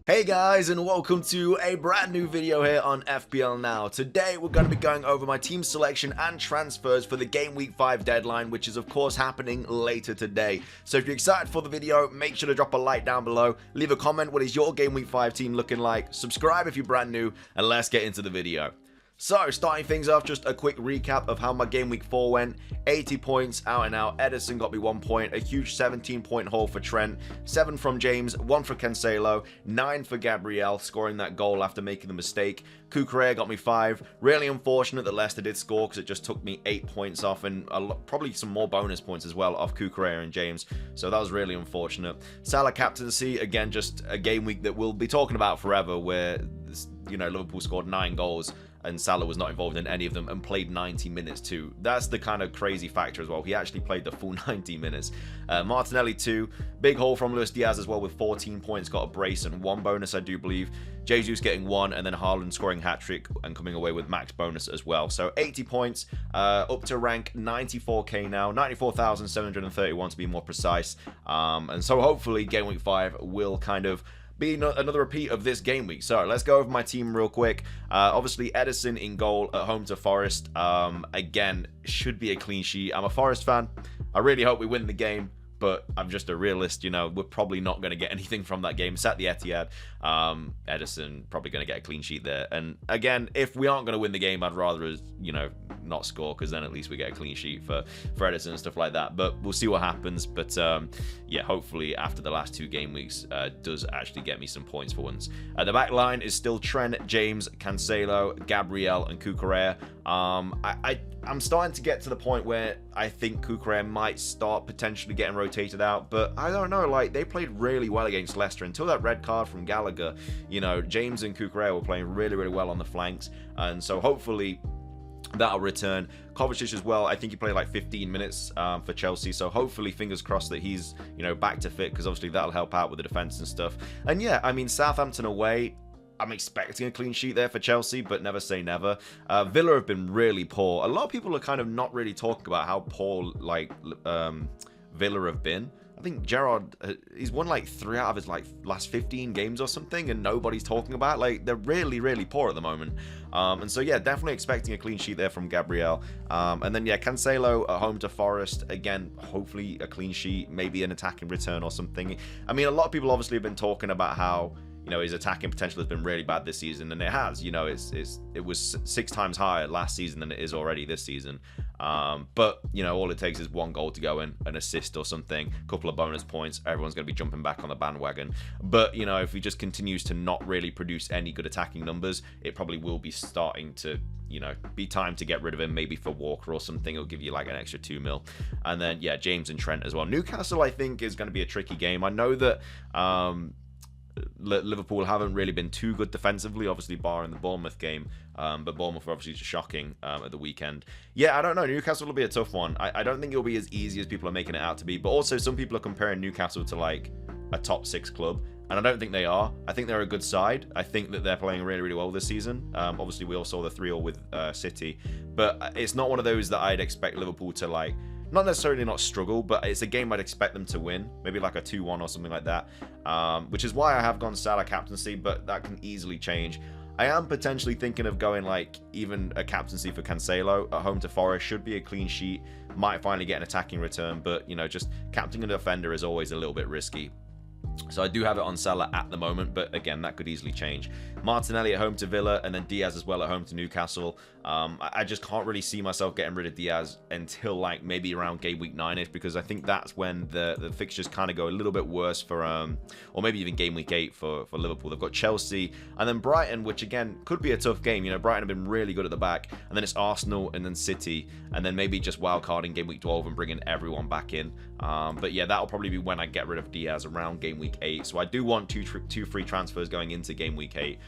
Hey guys, and welcome to a brand new video here on FPL Now. Today we're going to be going over my team selection and transfers for the Game Week 5 deadline, which is of course happening later today. So if you're excited for the video, make sure to drop a like down below, leave a comment, what is your Game Week 5 team looking like, subscribe if you're brand new, and let's get into the video. So, starting things off, just a quick recap of how my Game Week 4 went. 80 points, out and out. Edison got me 1 point, a huge 17-point haul for Trent, 7 from James, 1 for Cancelo, 9 for Gabriel, scoring that goal after making the mistake. Cucurella got me 5. Really unfortunate that Leicester did score because it just took me 8 points off and probably some more bonus points as well off Cucurella and James. So that was really unfortunate. Salah captaincy, again, just a game week that we'll be talking about forever where, you know, Liverpool scored 9 goals. And Salah was not involved in any of them and played 90 minutes too. That's the kind of crazy factor as well. He actually played the full 90 minutes. Martinelli 2. Big haul from Luis Diaz as well with 14 points. Got a brace and 1 bonus, I do believe. Jesus getting 1, and then Haaland scoring hat-trick and coming away with max bonus as well. So 80 points, up to rank 94k now. 94,731 to be more precise. And so hopefully Game Week 5 will kind of be another repeat of this game week. So let's go over my team real quick. Obviously Edison in goal at home to Forest. Again, should be a clean sheet. I'm a Forest fan. I really hope we win the game, but I'm just a realist. You know, we're probably not going to get anything from that game. It's at the Etihad. Edison probably going to get a clean sheet there. And again, if we aren't going to win the game, I'd rather, you know, not score, because then at least we get a clean sheet for Edison and stuff like that. But we'll see what happens. But yeah, hopefully after the last 2 game weeks does actually get me some points for once. The back line is still Trent, James, Cancelo, Gabriel, and Cucurella. I'm starting to get to the point where I think Cucurella might start potentially getting rotated out, but I don't know. Like, they played really well against Leicester until that red card from Gallagher. You know, James and Cucurella were playing really, really well on the flanks, and so hopefully that'll return. Kovacic as well, I think he played like 15 minutes for Chelsea, so hopefully fingers crossed that he's, you know, back to fit, because obviously that'll help out with the defense and stuff. And yeah, I mean, Southampton away, I'm expecting a clean sheet there for Chelsea, but never say never. Villa have been really poor. A lot of people are kind of not really talking about how poor, like, Villa have been. I think Gerrard, he's won like 3 out of his like last 15 games or something, and nobody's talking about. Like, they're really, really poor at the moment. And so yeah, definitely expecting a clean sheet there from Gabriel. And then yeah, Cancelo at home to Forest, again, hopefully a clean sheet, maybe an attacking return or something. I mean, a lot of people obviously have been talking about how, you know, his attacking potential has been really bad this season, and it has. You know, it was 6 times higher last season than it is already this season. But, you know, all it takes is 1 goal to go in, an assist or something, a couple of bonus points, everyone's going to be jumping back on the bandwagon. But, you know, if he just continues to not really produce any good attacking numbers, it probably will be starting to, you know, be time to get rid of him, maybe for Walker or something. It'll give you like an extra 2 mil. And then, yeah, James and Trent as well. Newcastle, I think, is going to be a tricky game. I know that Liverpool haven't really been too good defensively, obviously barring the Bournemouth game, but Bournemouth were obviously just shocking at the weekend. Yeah, I don't know, Newcastle will be a tough one. I don't think it'll be as easy as people are making it out to be, but also some people are comparing Newcastle to like a top 6 club, and I don't think they are. I think they're a good side. I think that they're playing really, really well this season. Obviously we all saw the 3-0 with City, but it's not one of those that I'd expect Liverpool to, like, not necessarily not struggle, but it's a game I'd expect them to win. Maybe like a 2-1 or something like that. Which is why I have gone Salah captaincy, but that can easily change. I am potentially thinking of going like even a captaincy for Cancelo at home to Forest. Should be a clean sheet. Might finally get an attacking return, but, you know, just captaining a defender is always a little bit risky. So I do have it on Salah at the moment, but again, that could easily change. Martinelli at home to Villa, and then Diaz as well at home to Newcastle. I just can't really see myself getting rid of Diaz until like maybe around game week 9ish, because I think that's when the fixtures kind of go a little bit worse for, or maybe even game week 8 for Liverpool. They've got Chelsea and then Brighton, which again could be a tough game. You know, Brighton have been really good at the back, and then it's Arsenal and then City, and then maybe just wildcard in game week 12 and bringing everyone back in. But yeah, that'll probably be when I get rid of Diaz, around game week 8. So I do want two free transfers going into game week 8.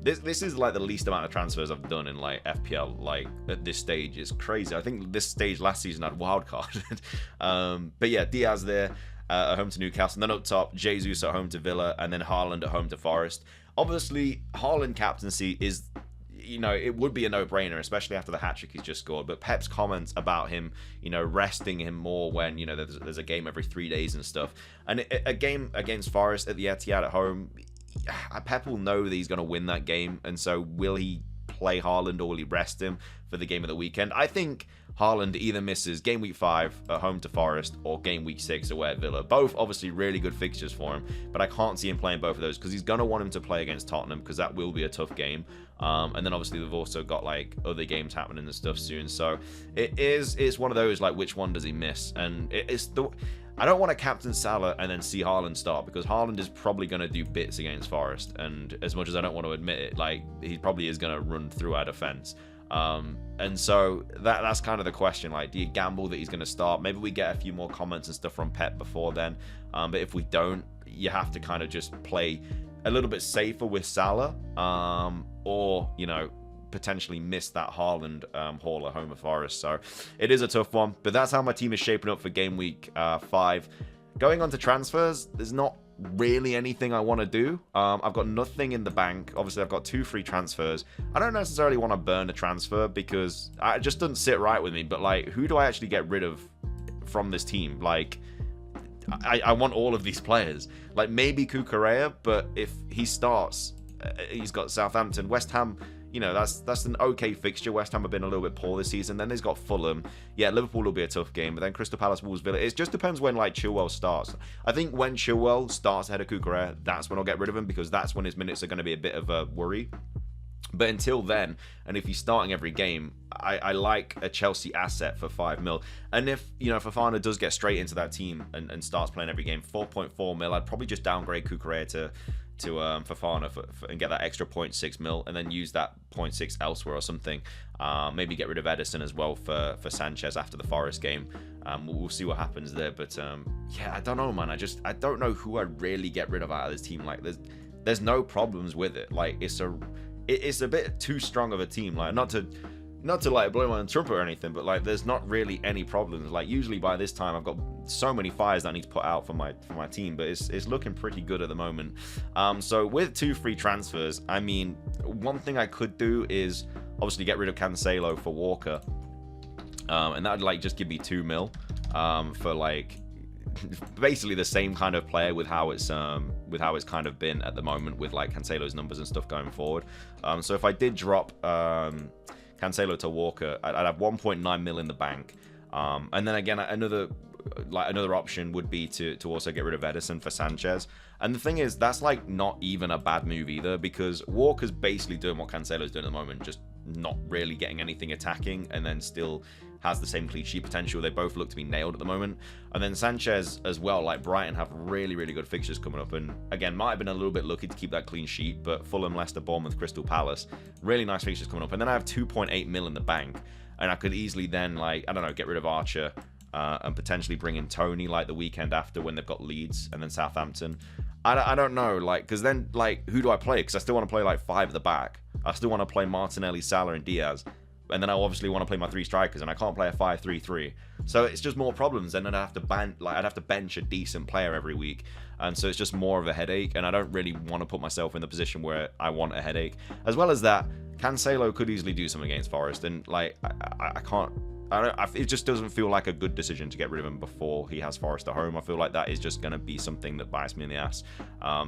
This is like the least amount of transfers I've done in like FPL, like at this stage. Is crazy. I think this stage last season I had wildcard. But yeah, Diaz there at home to Newcastle, and then up top Jesus at home to Villa, and then Haaland at home to Forest. Obviously Haaland captaincy is, you know, it would be a no-brainer, especially after the hat-trick he's just scored. But Pep's comments about him, you know, resting him more when, you know, there's a game every 3 days and stuff. And a game against Forest at the Etihad at home, Pep will know that he's going to win that game, and so will he play Haaland or will he rest him for the game of the weekend? I think Haaland either misses game week 5 at home to Forest or game week 6 away at Villa. Both obviously really good fixtures for him, but I can't see him playing both of those because he's going to want him to play against Tottenham because that will be a tough game. And then obviously we've also got like other games happening and stuff soon. So it's one of those like which one does he miss? And I don't want to captain Salah and then see Haaland start because Haaland is probably going to do bits against Forest, and as much as I don't want to admit it, like he probably is going to run through our defense. And so that's kind of the question, like, do you gamble that he's going to start? Maybe we get a few more comments and stuff from Pep before then, but if we don't, you have to kind of just play a little bit safer with Salah, or, you know, potentially miss that Haaland haul at home of Forest. So it is a tough one, but that's how my team is shaping up for game week 5. Going on to transfers, there's not really anything I want to do. I've got nothing in the bank. Obviously, I've got 2 free transfers. I don't necessarily want to burn a transfer because it just doesn't sit right with me, but like, who do I actually get rid of from this team? Like, I want all of these players. Like, maybe Cucurella, but if he starts, he's got Southampton, West Ham. You know, that's an okay fixture. West Ham have been a little bit poor this season. Then he's got Fulham. Yeah, Liverpool will be a tough game. But then Crystal Palace, Wolves, Villa. It just depends when, like, Chilwell starts. I think when Chilwell starts ahead of Cucurella, that's when I'll get rid of him because that's when his minutes are going to be a bit of a worry. But until then, and if he's starting every game, I like a Chelsea asset for 5 mil. And if, you know, Fofana does get straight into that team and starts playing every game, 4.4 mil, I'd probably just downgrade Cucurella to Fofana and get that extra 0.6 mil and then use that 0.6 elsewhere or something. Maybe get rid of Edison as well for Sanchez after the Forest game. We'll see what happens there. But yeah, I don't know, man. I don't know who I'd really get rid of out of this team. Like, there's no problems with it. Like, it's a bit too strong of a team. Like, not to like blow my own trumpet or anything, but like, there's not really any problems. Like, usually by this time I've got so many fires that I need to put out for my team, but it's looking pretty good at the moment. So with 2 free transfers, I mean, one thing I could do is obviously get rid of Cancelo for Walker, and that would like just give me 2 mil for like basically the same kind of player with how it's kind of been at the moment with like Cancelo's numbers and stuff going forward. So if I did drop Cancelo to Walker, I'd have 1.9 mil in the bank, and then again another option would be to also get rid of Edison for Sanchez. And the thing is, that's like not even a bad move either, because Walker's basically doing what Cancelo's doing at the moment, just not really getting anything attacking, and then still has the same clean sheet potential. They both look to be nailed at the moment. And then Sanchez as well, like Brighton have really, really good fixtures coming up. And again, might have been a little bit lucky to keep that clean sheet, but Fulham, Leicester, Bournemouth, Crystal Palace, really nice fixtures coming up. And then I have 2.8 mil in the bank, and I could easily then, like, I don't know, get rid of Archer and potentially bring in Tony like the weekend after when they've got Leeds and then Southampton. I don't know, like, because then, like, who do I play? Because I still want to play like 5 at the back. I still want to play Martinelli, Salah, and Diaz. And then I obviously want to play my 3 strikers, and I can't play a 5-3-3. So it's just more problems, and then I'd have to bench a decent player every week, and so it's just more of a headache. And I don't really want to put myself in the position where I want a headache. As well as that, Cancelo could easily do something against Forest, and like I can't. It just doesn't feel like a good decision to get rid of him before he has Forest at home. I feel like that is just going to be something that bites me in the ass.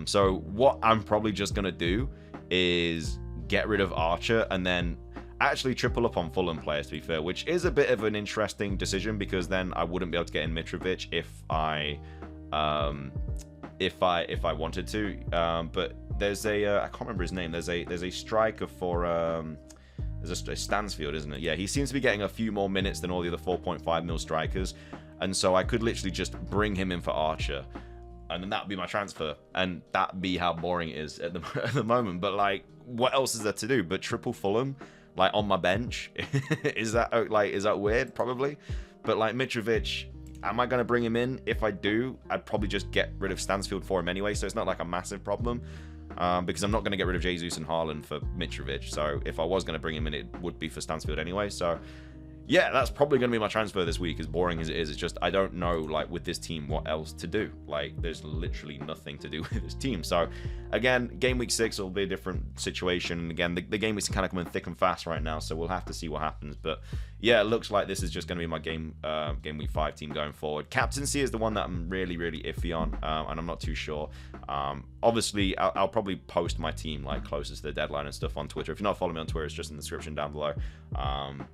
So what I'm probably just going to do is get rid of Archer and then actually triple up on Fulham players, to be fair, which is a bit of an interesting decision because then I wouldn't be able to get in Mitrovic if I wanted to. But there's a I can't remember his name. There's a striker for there's a Stansfield, isn't it? Yeah, he seems to be getting a few more minutes than all the other 4.5 mil strikers, and so I could literally just bring him in for Archer, and then that'd be my transfer, and that'd be how boring it is at the moment. But like, what else is there to do but triple Fulham, like on my bench? is that weird? Probably. But like Mitrovic, am I going to bring him in? If I do, I'd probably just get rid of Stansfield for him anyway, so it's not like a massive problem. Because I'm not going to get rid of Jesus and Haaland for Mitrovic. So if I was going to bring him in, it would be for Stansfield anyway. So yeah, that's probably going to be my transfer this week, as boring as it is. It's just, I don't know, like, with this team, what else to do. Like, there's literally nothing to do with this team. So, again, game week 6 will be a different situation. And again, the game weeks are kind of coming thick and fast right now, so we'll have to see what happens. But, yeah, it looks like this is just going to be my game week 5 team going forward. Captaincy is the one that I'm really, really iffy on, and I'm not too sure. Obviously, I'll probably post my team like closest to the deadline and stuff on Twitter. If you're not following me on Twitter, it's just in the description down below.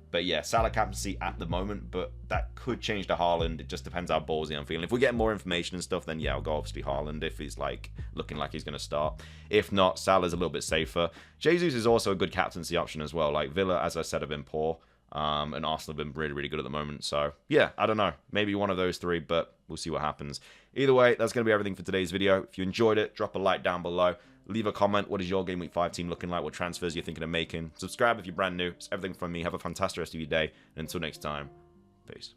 But yeah, Salah captaincy at the moment, but that could change to Haaland. It just depends how ballsy I'm feeling. If we get more information and stuff, then yeah, I'll go obviously Haaland if he's like looking like he's going to start. If not, Salah's a little bit safer. Jesus is also a good captaincy option as well. Like Villa, as I said, have been poor. And Arsenal have been really, really good at the moment. So, yeah, I don't know. Maybe one of those three, but we'll see what happens. Either way, that's going to be everything for today's video. If you enjoyed it, drop a like down below. Leave a comment. What is your Game Week 5 team looking like? What transfers you're thinking of making? Subscribe if you're brand new. It's everything from me. Have a fantastic rest of your day. And until next time, peace.